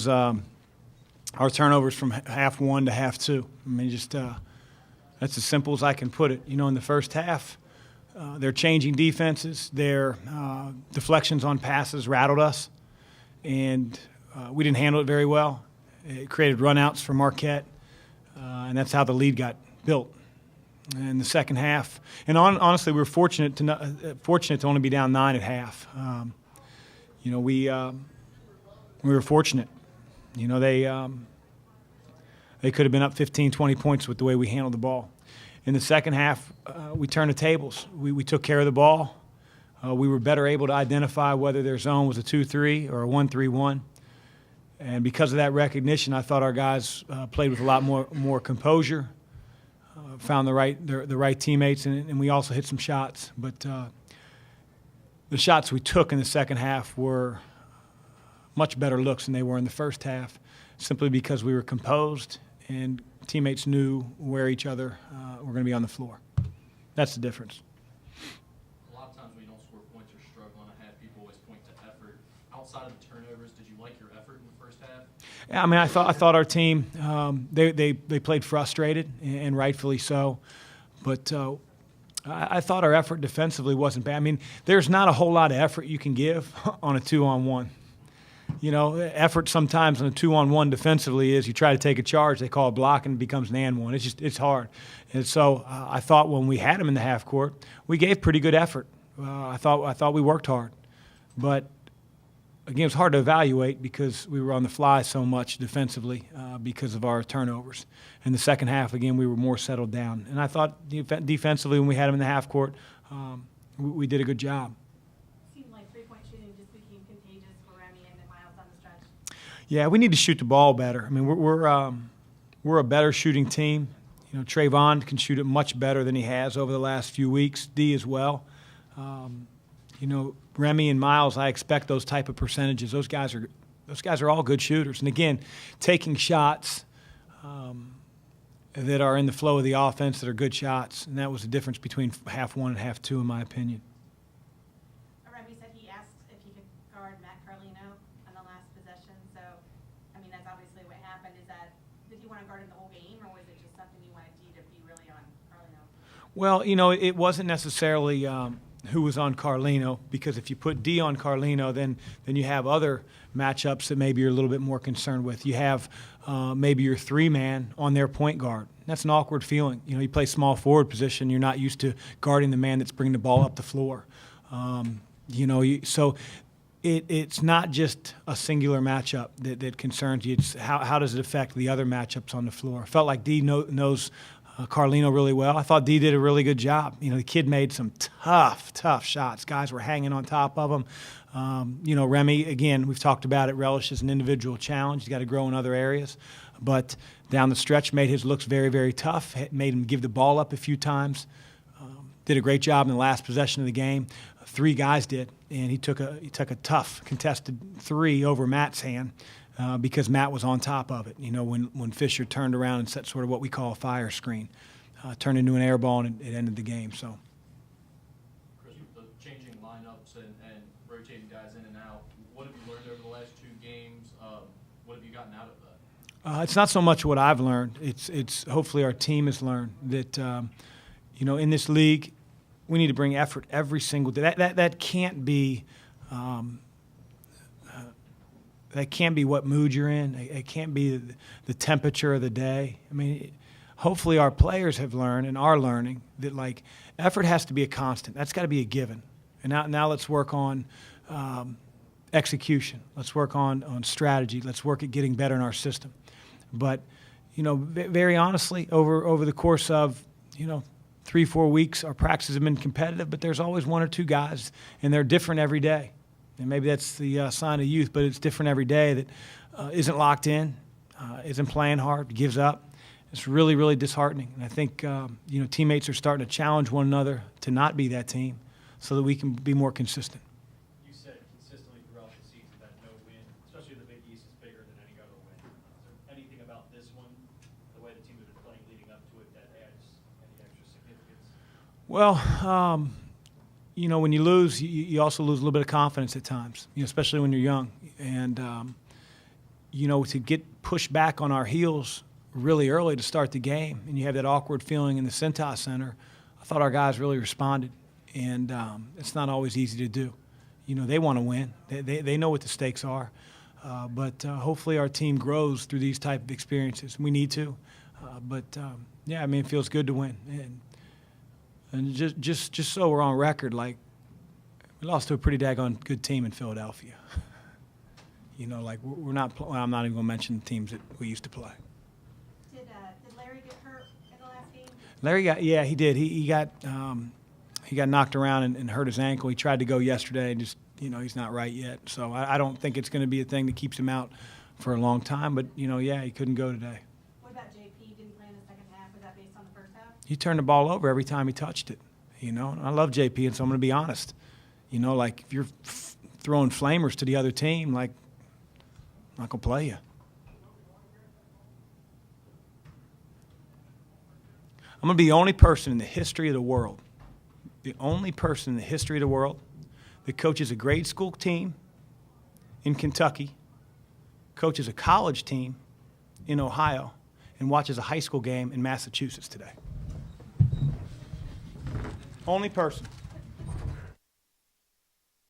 Our turnovers from half one to half two. I mean, just that's as simple as I can put it. In the first half, they're changing defenses. Their deflections on passes rattled us, and we didn't handle it very well. It created runouts for Marquette, and that's how the lead got built. In the second half, and honestly, we were fortunate to only be down 9 at half. We were fortunate. They could have been up 15, 20 points with the way we handled the ball. In the second half, we turned the tables. We took care of the ball. We were better able to identify whether their zone was a 2-3 or a 1-3-1. And because of that recognition, I thought our guys played with a lot more composure, found the right teammates, and we also hit some shots. But the shots we took in the second half were much better looks than they were in the first half, simply because we were composed and teammates knew where each other were going to be on the floor. That's the difference. A lot of times when you don't score points or struggle in a half, people always point to effort. Outside of the turnovers, did you like your effort in the first half? Yeah, I mean, I thought our team they played frustrated, and rightfully so, but I thought our effort defensively wasn't bad. I mean, there's not a whole lot of effort you can give on a 2-on-1. Effort sometimes on a 2-on-1 defensively is you try to take a charge, they call a block, and it becomes an and one. It's hard. And so I thought when we had them in the half court, we gave pretty good effort. I thought we worked hard, but again, it was hard to evaluate because we were on the fly so much defensively because of our turnovers. In the second half, again, we were more settled down, and I thought defensively when we had them in the half court, we did a good job. Yeah, we need to shoot the ball better. I mean, we're a better shooting team. Trayvon can shoot it much better than he has over the last few weeks. D as well. Remy and Miles, I expect those type of percentages. Those guys are all good shooters. And again, taking shots that are in the flow of the offense that are good shots, and that was the difference between half one and half two, in my opinion. Remy said he asked if he could guard Mack on the last possession. So, I mean, that's obviously what happened. Did he want to guard him the whole game, or was it just something you wanted D to be really on Carlino? Well, it wasn't necessarily who was on Carlino, because if you put D on Carlino, then you have other matchups that maybe you're a little bit more concerned with. You have maybe your 3-man on their point guard. That's an awkward feeling. You play small forward position. You're not used to guarding the man that's bringing the ball up the floor. So it's not just a singular matchup that concerns you. It's how does it affect the other matchups on the floor. I felt like D knows Carlino really well. I thought D did a really good job. The kid made some tough shots. Guys were hanging on top of him. Remy, again, we've talked about it, relishes an individual challenge. He's got to grow in other areas. But down the stretch, made his looks very, very tough, made him give the ball up a few times. Did a great job in the last possession of the game. 3 guys did, and he took a tough contested 3 over Matt's hand. Because Matt was on top of it. When Fisher turned around and set sort of what we call a fire screen, turned into an air ball, and it ended the game. So, Chris, the changing lineups and rotating guys in and out, what have you learned over the last 2 games? What have you gotten out of that? It's not so much what I've learned. It's hopefully our team has learned that in this league, we need to bring effort every single day. That can't be. That can't be what mood you're in. It can't be the temperature of the day. I mean, hopefully our players have learned and are learning that, effort has to be a constant. That's got to be a given. And now let's work on execution. Let's work on strategy. Let's work at getting better in our system. But, very honestly, over the course of, 3-4 weeks, our practices have been competitive, but there's always 1 or 2 guys, and they're different every day. And maybe that's the sign of youth, but it's different every day that isn't locked in, isn't playing hard, gives up. It's really, really disheartening. And I think, teammates are starting to challenge one another to not be that team so that we can be more consistent. You said consistently throughout the season that no win, especially the Big East, is bigger than any other win. Is there anything about this one, the way the team has been playing leading up to it, that adds any extra significance? Well, when you lose, you also lose a little bit of confidence at times, especially when you're young. And, to get pushed back on our heels really early to start the game, and you have that awkward feeling in the Cintas Center, I thought our guys really responded, and it's not always easy to do. They want to win. They know what the stakes are, but hopefully our team grows through these type of experiences. We need to, yeah, I mean, it feels good to win, and just so we're on record, like we lost to a pretty daggone good team in Philadelphia. We're not. I'm not even going to mention the teams that we used to play. Did Larry get hurt in the last game? Larry he did. He got knocked around and hurt his ankle. He tried to go yesterday, and just he's not right yet. So I don't think it's going to be a thing that keeps him out for a long time. But he couldn't go today. What about JP? Didn't play in the second half. Was that based on the first half? He turned the ball over every time he touched it. And I love JP, and so I'm going to be honest. Like if you're throwing flamers to the other team, like I'm not going to play you. I'm going to be the only person in the history of the world, that coaches a grade school team in Kentucky, coaches a college team in Ohio, and watches a high school game in Massachusetts today. Only person.